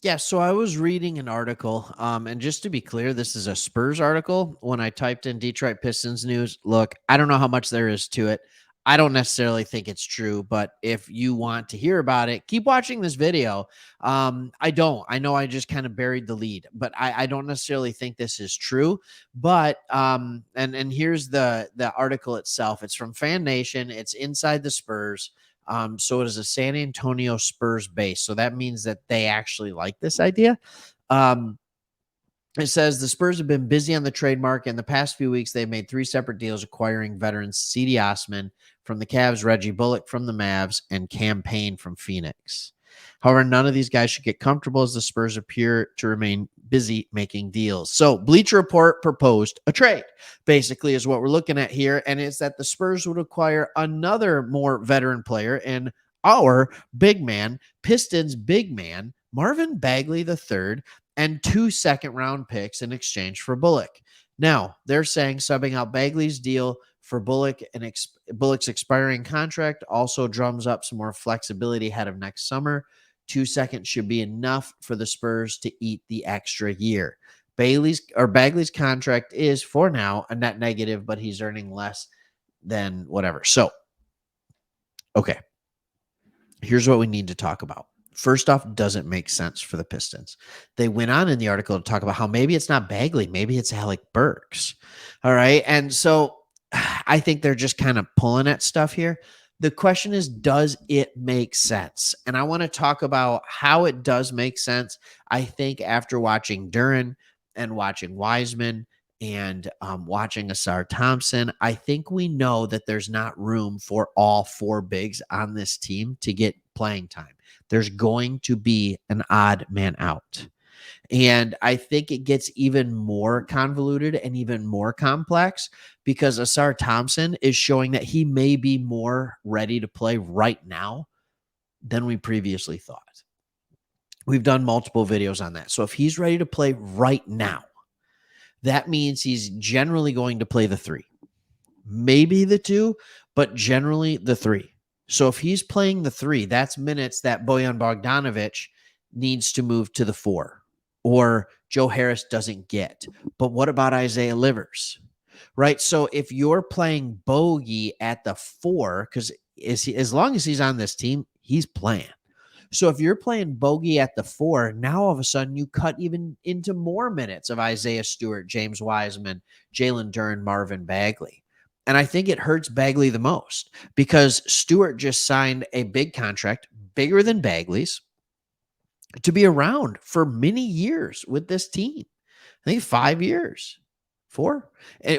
Yeah, so I was reading an article, and just to be clear, this is a Spurs article. When I typed in Detroit Pistons news, look, I don't know how much there is to it. I don't necessarily think it's true, but if you want to hear about it, keep watching this video. I don't. I know I just kind of buried the lead, but I don't necessarily think this is true. But and here's the article itself. It's from Fan Nation. It's inside the Spurs. So it is a San Antonio Spurs base. So that means that they actually like this idea. Um, it says the Spurs have been busy on the trademark. In the past few weeks, they've made three separate deals acquiring veterans C.D. Osman from the Cavs, Reggie Bullock from the Mavs, and Cam Payne from Phoenix. However, none of these guys should get comfortable as the Spurs appear to remain busy making deals. So Bleacher Report proposed a trade, basically, is what we're looking at here. And it's that the Spurs would acquire another more veteran player in our big man, Pistons big man, Marvin Bagley III, and 2 second-round picks in exchange for Bullock. Now, they're saying subbing out Bagley's deal for Bullock and Bullock's expiring contract also drums up some more flexibility ahead of next summer. 2 seconds should be enough for the Spurs to eat the extra year. Bagley's contract is for now a net negative, but he's earning less than whatever. So, okay, here's what we need to talk about. First off, doesn't make sense for the Pistons. They went on in the article to talk about how maybe it's not Bagley, maybe it's Alec Burks. All right. And so I think they're just kind of pulling at stuff here. The question is, does it make sense? And I want to talk about how it does make sense. I think after watching Duren and watching Wiseman and watching Asar Thompson, I think we know that there's not room for all four bigs on this team to get playing time. There's going to be an odd man out. And I think it gets even more convoluted and even more complex because Asar Thompson is showing that he may be more ready to play right now than we previously thought. We've done multiple videos on that. So if he's ready to play right now, that means he's generally going to play the 3. Maybe the 2, but generally the 3. So if he's playing the 3, that's minutes that Bojan Bogdanovic needs to move to the 4 or Joe Harris doesn't get. But what about Isaiah Livers? Right? So if you're playing Bogey at the 4, because as long as he's on this team, he's playing. So if you're playing Bogey at the 4, now all of a sudden you cut even into more minutes of Isaiah Stewart, James Wiseman, Jalen Duren, Marvin Bagley. And I think it hurts Bagley the most because Stewart just signed a big contract, bigger than Bagley's, to be around for many years with this team. I think 5 years, 4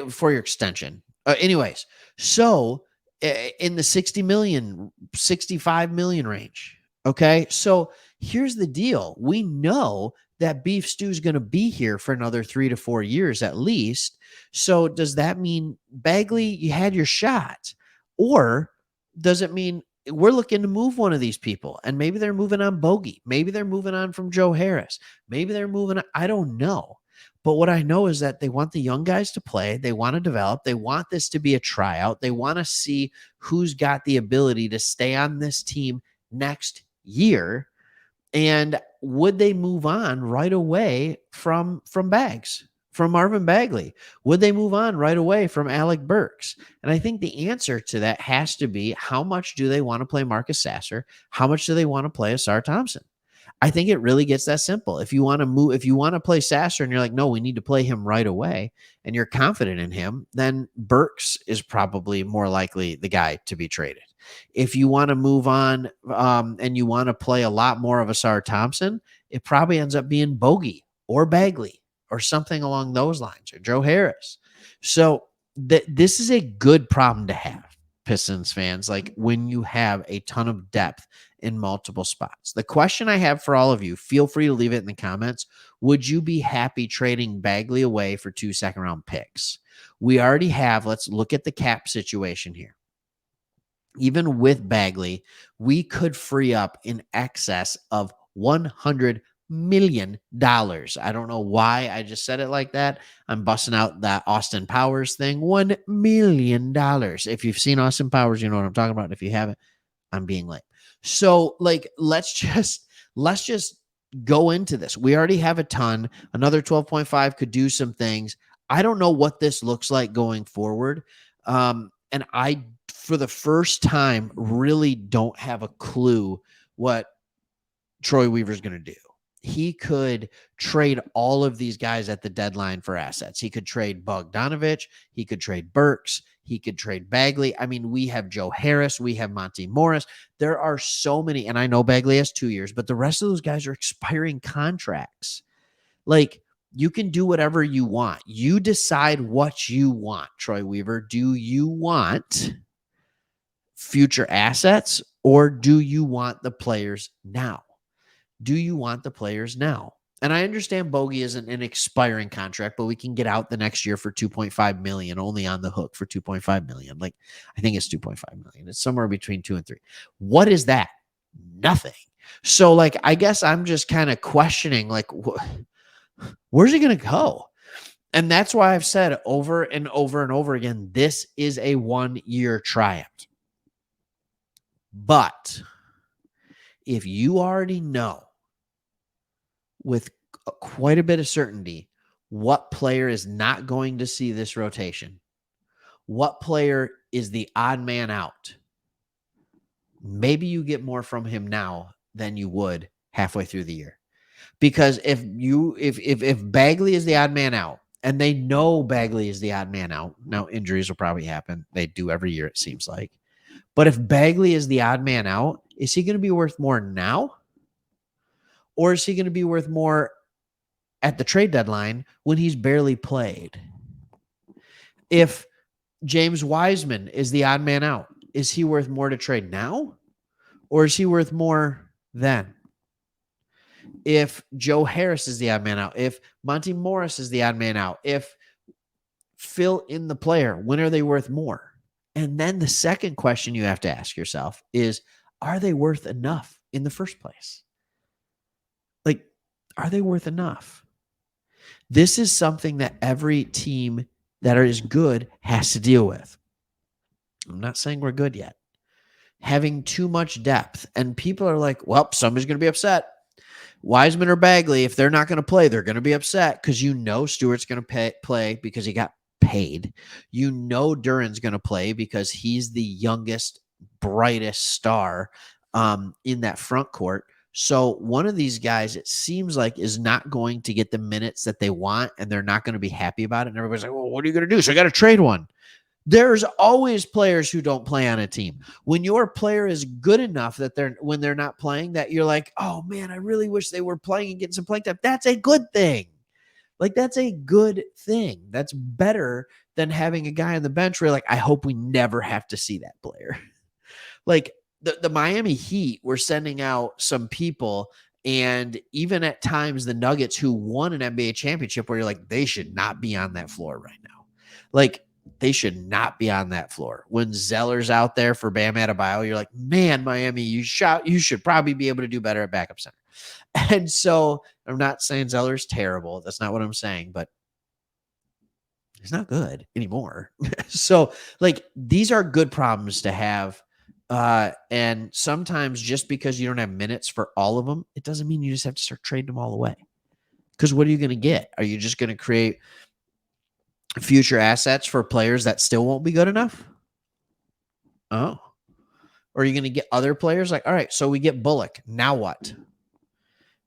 for your extension. Anyways, so in the 60 million, 65 million range. Okay. So here's the deal. We know that Beef Stew is going to be here for another 3 to 4 years at least. So does that mean Bagley, you had your shot? Or does it mean we're looking to move one of these people and maybe they're moving on Bogey? Maybe they're moving on from Joe Harris. Maybe they're moving on. I don't know. But what I know is that they want the young guys to play. They want to develop. They want this to be a tryout. They want to see who's got the ability to stay on this team next year. And would they move on right away from Marvin Bagley? Would they move on right away from Alec Burks? And I think the answer to that has to be, how much do they want to play Marcus Sasser? How much do they want to play Asar Thompson? I think it really gets that simple. If you want to play Sasser and you're like, no, we need to play him right away, and you're confident in him, then Burks is probably more likely the guy to be traded. If you want to move on and you want to play a lot more of Asar Thompson, it probably ends up being Bogey or Bagley or something along those lines, or Joe Harris. So this is a good problem to have, Pistons fans, like when you have a ton of depth in multiple spots. The question I have for all of you, feel free to leave it in the comments. Would you be happy trading Bagley away for 2 second-round picks? We already have, let's look at the cap situation here. Even with Bagley, we could free up in excess of $100 million. I don't know why I just said it like that. I'm busting out that Austin Powers thing. $1 million. If you've seen Austin Powers, you know what I'm talking about. If you haven't, I'm being late. So like, let's just go into this. We already have a ton. Another 12.5 could do some things. I don't know what this looks like going forward. And I, for the first time, really don't have a clue what Troy Weaver's going to do. He could trade all of these guys at the deadline for assets. He could trade Bogdanovich. He could trade Burks. He could trade Bagley. I mean, we have Joe Harris. We have Monty Morris. There are so many. And I know Bagley has 2 years, but the rest of those guys are expiring contracts. Like, you can do whatever you want. You decide what you want, Troy Weaver. Do you want future assets or do you want the players now? Do you want the players now? And I understand Bogey isn't an expiring contract, but we can get out the next year for 2.5 million, only on the hook for 2.5 million. Like, I think it's 2.5 million. It's somewhere between 2 and 3. What is that? Nothing. So, like, I guess I'm just kind of questioning, like, where's he going to go? And that's why I've said over and over and over again, this is a 1-year tryout. But if you already know with quite a bit of certainty what player is not going to see this rotation, what player is the odd man out, maybe you get more from him now than you would halfway through the year. Because if Bagley is the odd man out, and they know Bagley is the odd man out, now injuries will probably happen. They do every year, it seems like. But if Bagley is the odd man out, is he going to be worth more now? Or is he going to be worth more at the trade deadline when he's barely played? If James Wiseman is the odd man out, is he worth more to trade now? Or is he worth more then? If Joe Harris is the odd man out, if Monty Morris is the odd man out, if fill in the player, when are they worth more? And then the second question you have to ask yourself is, are they worth enough in the first place? Like, are they worth enough? This is something that every team that is good has to deal with. I'm not saying we're good yet. Having too much depth. And people are like, well, somebody's going to be upset. Wiseman or Bagley, if they're not going to play, they're going to be upset because you know Stewart's going to play because he got paid. You know Duran's going to play because he's the youngest, brightest star in that front court. So one of these guys, it seems like, is not going to get the minutes that they want, and they're not going to be happy about it. And everybody's like, well, what are you going to do? So I got to trade one. There's always players who don't play on a team. When your player is good enough that when they're not playing, that you're like, oh man, I really wish they were playing and getting some playing time. That's a good thing. Like, that's a good thing. That's better than having a guy on the bench where you're like, I hope we never have to see that player. Like the Miami Heat were sending out some people, and even at times the Nuggets, who won an NBA championship, where you're like, they should not be on that floor right now. Like, they should not be on that floor. When Zeller's out there for Bam Adebayo, you're like, man, Miami, you should probably be able to do better at backup center. And so I'm not saying Zeller's terrible. That's not what I'm saying, but he's not good anymore. So, like, these are good problems to have. And sometimes just because you don't have minutes for all of them, it doesn't mean you just have to start trading them all away. Because what are you going to get? Are you just going to create future assets for players that still won't be good enough? Oh. Or are you going to get other players? Like, all right, so we get Bullock. Now what?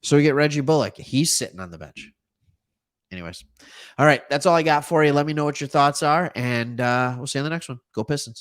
So we get Reggie Bullock. He's sitting on the bench. Anyways. All right, that's all I got for you. Let me know what your thoughts are, and we'll see you on the next one. Go Pistons.